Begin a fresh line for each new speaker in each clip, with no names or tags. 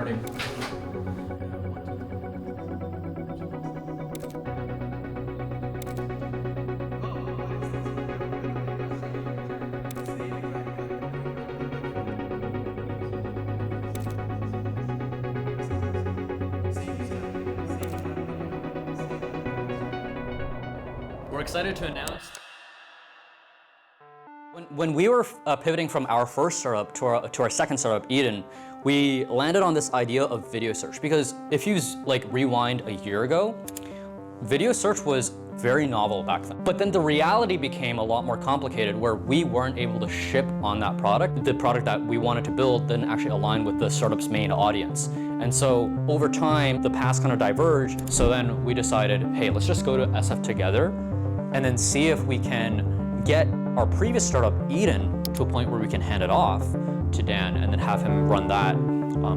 recording.
We're excited to announce.
When we were pivoting from our first startup to our second startup, Eden, we landed on this idea of video search, because if you rewind a year ago, video search was very novel back then. But then the reality became a lot more complicated, where we weren't able to ship on that product. The product that we wanted to build didn't actually align with the startup's main audience. And so over time, the paths kind of diverged. So then we decided, hey, let's just go to SF together and then see if we can get our previous startup, Eden, to a point where we can hand it off to Dan and then have him run that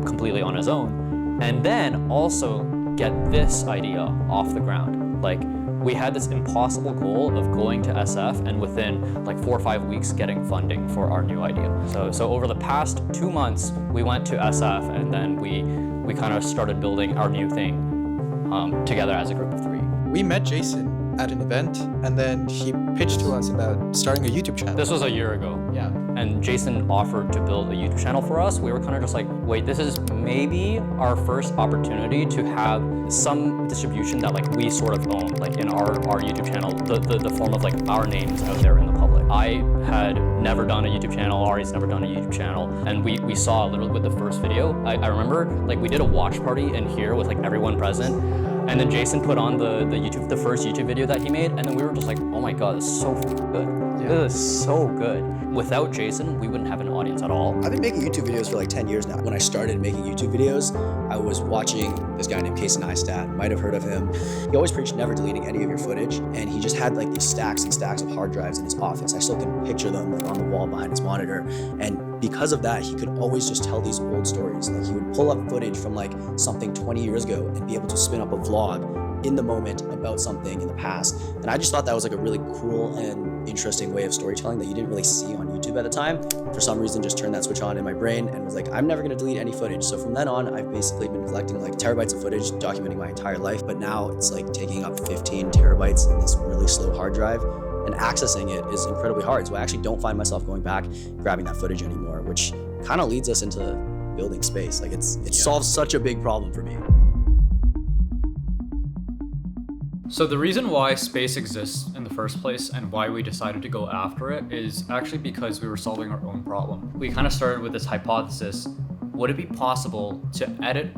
completely on his own. And then also get this idea off the ground. Like, we had this impossible goal of going to SF and within like 4 or 5 weeks getting funding for our new idea. So over the past 2 months, we went to SF and then we kind of started building our new thing together as a group of 3.
We met Jason at an event, and then he pitched to us about starting a YouTube channel.
This was a year ago.
Yeah.
And Jason offered to build a YouTube channel for us. We were kind of just like, wait, this is maybe our first opportunity to have some distribution that like we sort of own, like in our YouTube channel, the form of like our names out there in the public. I had never done a YouTube channel, Ari's never done a YouTube channel, and we saw literally with the first video, I remember like we did a watch party in here with like everyone present. And then Jason put on the first YouTube video that he made, and then we were just like, oh my god, this is so good.
Yeah.
This is so good. Without Jason, we wouldn't have an audience at all.
I've been making YouTube videos for like 10 years now. When I started making YouTube videos, I was watching this guy named Casey Neistat, might have heard of him. He always preached never deleting any of your footage, and he just had like these stacks and stacks of hard drives in his office. I still can picture them like on the wall behind his monitor. And because of that, he could always just tell these old stories. Like, he would pull up footage from like something 20 years ago and be able to spin up a vlog in the moment about something in the past. And I just thought that was like a really cool and interesting way of storytelling that you didn't really see on YouTube at the time. For some reason, just turned that switch on in my brain and was like, I'm never gonna delete any footage. So from then on, I've basically been collecting like terabytes of footage, documenting my entire life. But now it's like taking up 15 terabytes in this really slow hard drive, and accessing it is incredibly hard. So I actually don't find myself going back, grabbing that footage anymore, which kind of leads us into building space. Like, it solves such a big problem for me.
So the reason why space exists in the first place and why we decided to go after it is actually because we were solving our own problem. We kind of started with this hypothesis: would it be possible to edit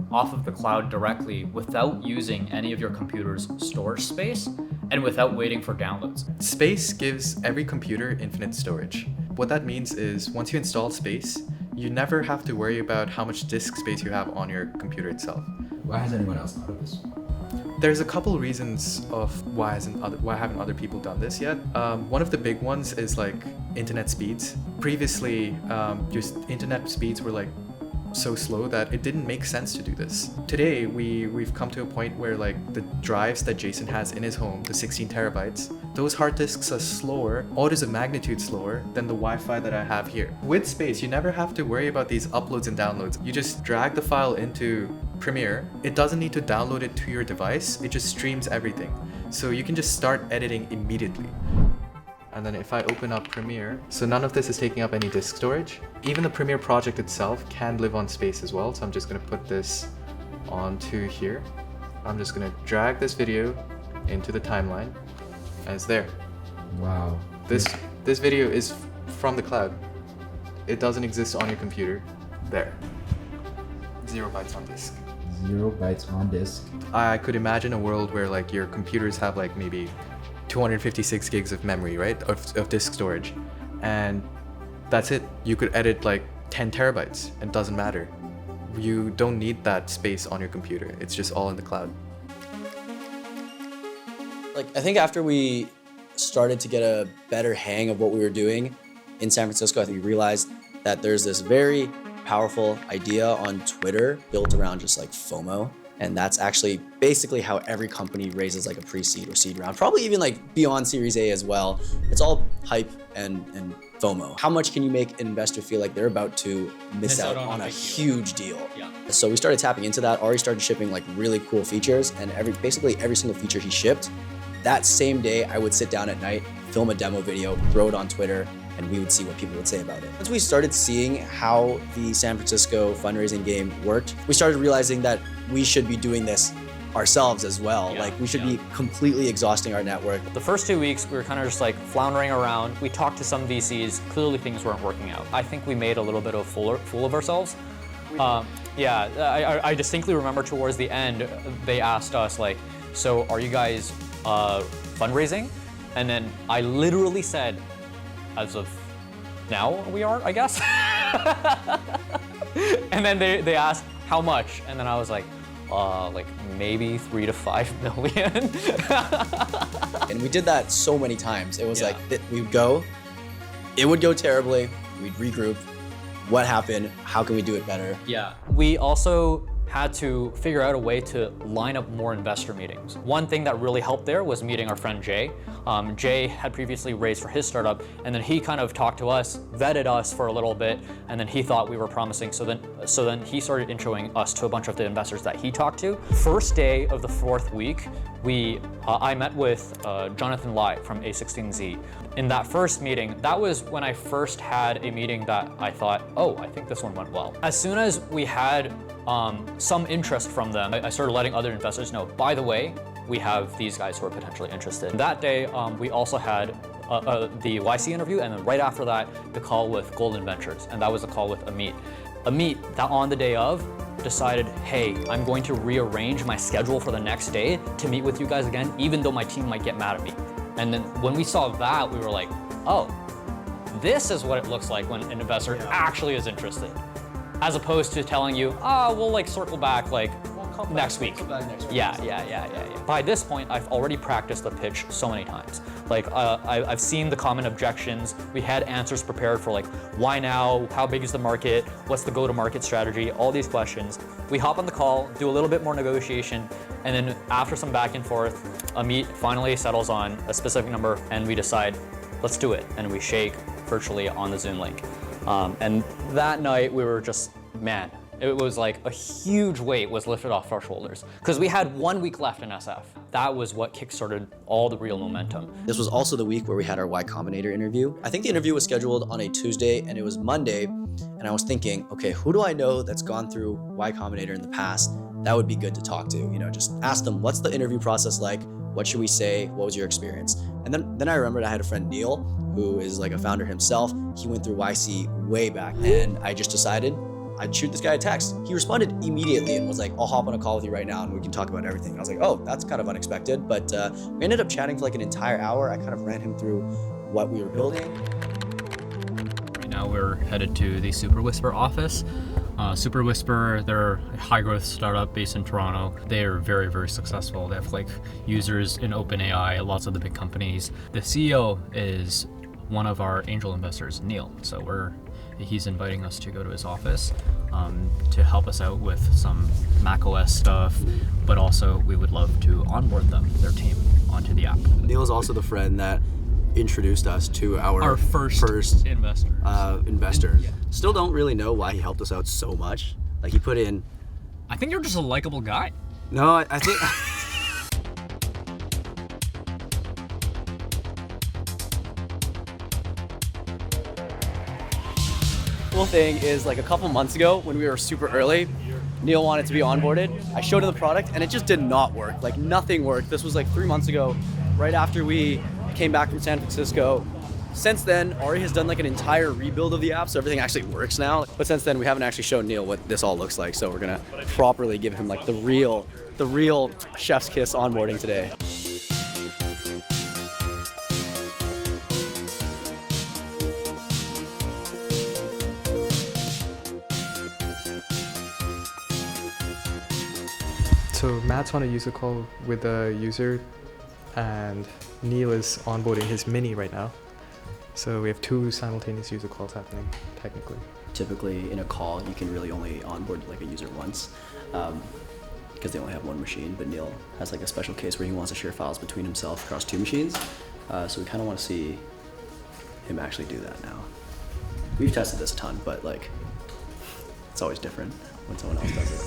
off of the cloud directly without using any of your computer's storage space and without waiting for downloads?
Space gives every computer infinite storage. What that means is, once you install Space, you never have to worry about how much disk space you have on your computer itself.
Why has anyone else thought of this?
There's a couple reasons of why haven't other people done this yet. One of the big ones is like internet speeds. Previously, just internet speeds were like so slow that it didn't make sense to do this. Today, we've come to a point where like the drives that Jason has in his home, the 16 terabytes, those hard disks are slower, orders of magnitude slower than the Wi-Fi that I have here. With Space, you never have to worry about these uploads and downloads. You just drag the file into Premiere. It doesn't need to download it to your device. It just streams everything. So you can just start editing immediately. And then if I open up Premiere, so none of this is taking up any disk storage. Even the Premiere project itself can live on Space as well. So I'm just gonna put this onto here. I'm just gonna drag this video into the timeline, and it's there.
Wow.
This video is from the cloud. It doesn't exist on your computer. There. 0 bytes on disk.
0 bytes on disk.
I could imagine a world where like your computers have like maybe 256 gigs of memory, right? Of disk storage. And that's it. You could edit like 10 terabytes and it doesn't matter. You don't need that space on your computer. It's just all in the cloud.
Like, I think after we started to get a better hang of what we were doing in San Francisco, I think we realized that there's this very powerful idea on Twitter built around just like FOMO. And that's actually basically how every company raises like a pre-seed or seed round, probably even like beyond Series A as well. It's all hype and FOMO. How much can you make an investor feel like they're about to miss out on a huge deal?
Yeah.
So we started tapping into that. Ari started shipping like really cool features, and basically every single feature he shipped, that same day I would sit down at night, film a demo video, throw it on Twitter, and we would see what people would say about it. Once we started seeing how the San Francisco fundraising game worked, we started realizing that we should be doing this ourselves as well.
Yeah,
like we should be completely exhausting our network.
The first 2 weeks, we were kind of just like floundering around. We talked to some VCs. Clearly, things weren't working out. I think we made a little bit of a fool of ourselves. I distinctly remember towards the end, they asked us like, so are you guys fundraising? And then I literally said, as of now we are, I guess. And then they asked how much, and then I was like maybe 3 to 5 million.
And we did that so many times. It was like we would go, it would go terribly, we'd regroup. What happened? How can we do it better?
Yeah. We also had to figure out a way to line up more investor meetings. One thing that really helped there was meeting our friend Jay. Jay had previously raised for his startup, and then he kind of talked to us, vetted us for a little bit, and then he thought we were promising. So then he started introing us to a bunch of the investors that he talked to. First day of the 4th week, I met with Jonathan Lai from A16Z. In that first meeting, that was when I first had a meeting that I thought, oh, I think this one went well. As soon as we had some interest from them, I started letting other investors know, by the way, we have these guys who are potentially interested. That day, we also had the YC interview, and then right after that, the call with Golden Ventures, and that was the call with Amit. Amit, that on the day of, decided, hey, I'm going to rearrange my schedule for the next day to meet with you guys again, even though my team might get mad at me. And then when we saw that, we were like, oh, this is what it looks like when an investor actually is interested. As opposed to telling you, we'll like circle back like next week. Yeah. By this point, I've already practiced the pitch so many times. Like I've seen the common objections. We had answers prepared for like, why now? How big is the market? What's the go-to-market strategy? All these questions. We hop on the call, do a little bit more negotiation, and then after some back and forth, Amit finally settles on a specific number, and we decide, let's do it. And we shake virtually on the Zoom link. And that night we were just, man, it was like a huge weight was lifted off our shoulders because we had 1 week left in SF. That was what kickstarted all the real momentum.
This was also the week where we had our Y Combinator interview. I think the interview was scheduled on a Tuesday and it was Monday. And I was thinking, okay, who do I know that's gone through Y Combinator in the past? That would be good to talk to, just ask them, what's the interview process like? What should we say? What was your experience? And then I remembered I had a friend, Neil, who is like a founder himself. He went through YC way back, and I just decided I'd shoot this guy a text. He responded immediately and was like, I'll hop on a call with you right now and we can talk about everything. I was like, oh, that's kind of unexpected. But we ended up chatting for like an entire hour. I kind of ran him through what we were building.
Right now we're headed to the Super Whisper office. Super Whisper, they're a high-growth startup based in Toronto. They're very, very successful. They have like users in OpenAI, lots of the big companies. The CEO is one of our angel investors, Neil. So he's inviting us to go to his office to help us out with some macOS stuff, but also we would love to onboard their team, onto the app.
Neil is also the friend that introduced us to our first investor.
Yeah.
Still don't really know why he helped us out so much. Like he put in.
I think you're just a likable guy.
No, I think.
Cool thing is like a couple months ago when we were super early, Neil wanted to be onboarded. I showed him the product and it just did not work. Like nothing worked. This was like 3 months ago, right after we came back from San Francisco. Since then, Ari has done like an entire rebuild of the app, so everything actually works now. But since then, we haven't actually shown Neil what this all looks like. So we're gonna properly give him like the real chef's kiss onboarding today.
So Matt's on a user call with a user, and Neil is onboarding his Mini right now. So we have 2 simultaneous user calls happening, technically.
Typically in a call, you can really only onboard like a user once. because they only have one machine, but Neil has like a special case where he wants to share files between himself across 2 machines. So we kind of want to see him actually do that now. We've tested this a ton, but like, it's always different when someone else does it.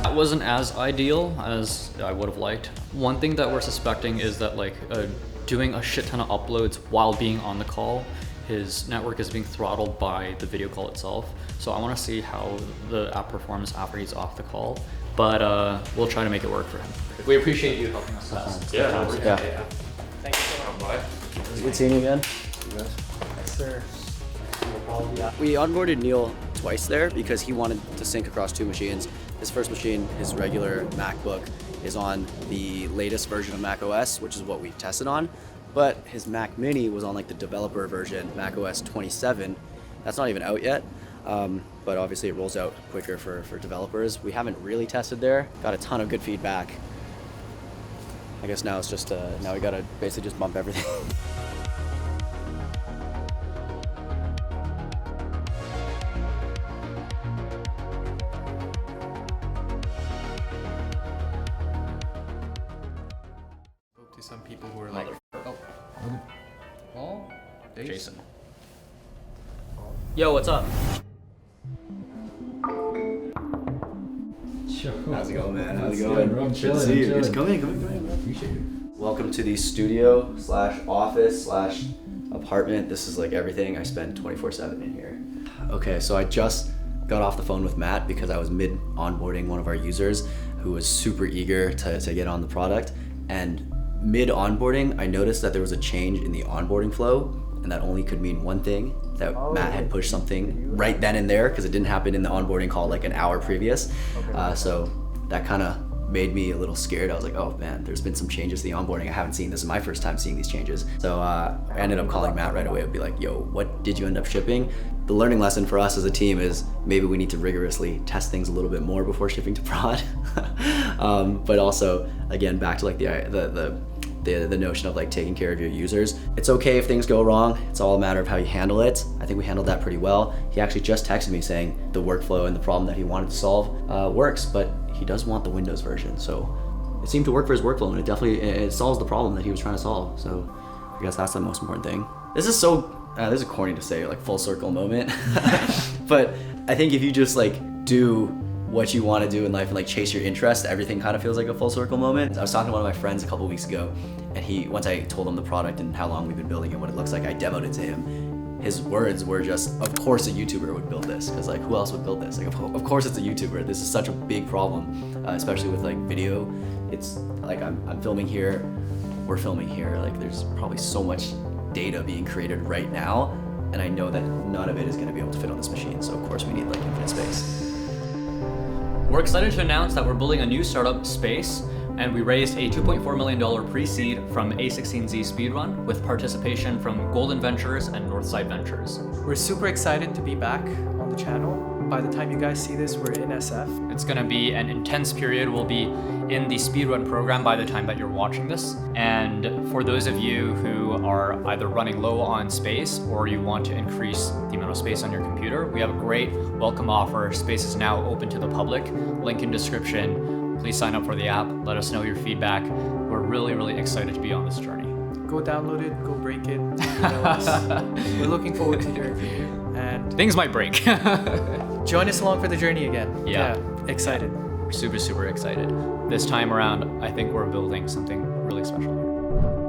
That wasn't as ideal as I would have liked. One thing that we're suspecting is that like doing a shit ton of uploads while being on the call, his network is being throttled by the video call itself. So I want to see how the app performs after he's off the call, but we'll try to make it work for him. We appreciate you helping us test.
Yeah.
Thank you so much.
It's good seeing you again.
Yes, sir. We onboarded Neil twice there because he wanted to sync across 2 machines. His first machine, his regular MacBook, is on the latest version of Mac OS, which is what we tested on. But his Mac Mini was on like the developer version, Mac OS 27. That's not even out yet, but obviously it rolls out quicker for developers. We haven't really tested there. Got a ton of good feedback. I guess now it's just now we gotta basically just bump everything.
To some people who are like,
Jason. Yo, what's up?
How's it going, man? How's it
Good,
going?
bro. I'm
Good to
chilling,
see
I'm
you.
chilling.
Just come in.
Appreciate it.
Welcome to the studio/office/apartment. This is like everything. I spend 24/7 in here. Okay, so I just got off the phone with Matt because I was mid onboarding one of our users who was super eager to get on the product. And mid onboarding, I noticed that there was a change in the onboarding flow, and that only could mean one thing, that Matt had pushed something right then and there because it didn't happen in the onboarding call like an hour previous. So that kind of made me a little scared. I was like, oh man, there's been some changes to the onboarding. I haven't seen this. This is my first time seeing these changes. So I ended up calling Matt right away. I'd be like, yo, what did you end up shipping? The learning lesson for us as a team is maybe we need to rigorously test things a little bit more before shipping to prod. But also, again, back to like the notion of like taking care of your users. It's okay if things go wrong. It's all a matter of how you handle it. I think we handled that pretty well. He actually just texted me saying the workflow and the problem that he wanted to solve works, but he does want the Windows version. So it seemed to work for his workflow, and it solves the problem that he was trying to solve. So I guess that's the most important thing. This is this is corny to say, like full circle moment, but I think if you just like do what you want to do in life and like chase your interest, everything kind of feels like a full circle moment. I was talking to one of my friends a couple weeks ago, and once I told him the product and how long we've been building it, what it looks like, I demoed it to him. His words were just, of course a YouTuber would build this, because like who else would build this? Like of course it's a YouTuber. This is such a big problem, especially with like video. It's like I'm filming here, we're filming here. Like there's probably so much data being created right now, and I know that none of it is going to be able to fit on this machine. So of course we need like infinite space.
We're excited to announce that we're building a new startup, Space, and we raised a $2.4 million pre-seed from A16Z Speedrun with participation from Golden Ventures and Northside Ventures.
we're super excited to be back on the channel. By the time you guys see this, we're in SF.
It's going to be an intense period. We'll be in the speedrun program by the time that you're watching this. And for those of you who are either running low on space or you want to increase the amount of space on your computer, we have a great welcome offer. Space is now open to the public. Link in description. Please sign up for the app. Let us know your feedback. We're really, really excited to be on this journey.
Go download it, go break it. Email us. We're looking forward to hearing from you. And
Things might break.
join us along for the journey again.
Yeah.
Excited.
We're super, super excited. This time around, I think we're building something really special here.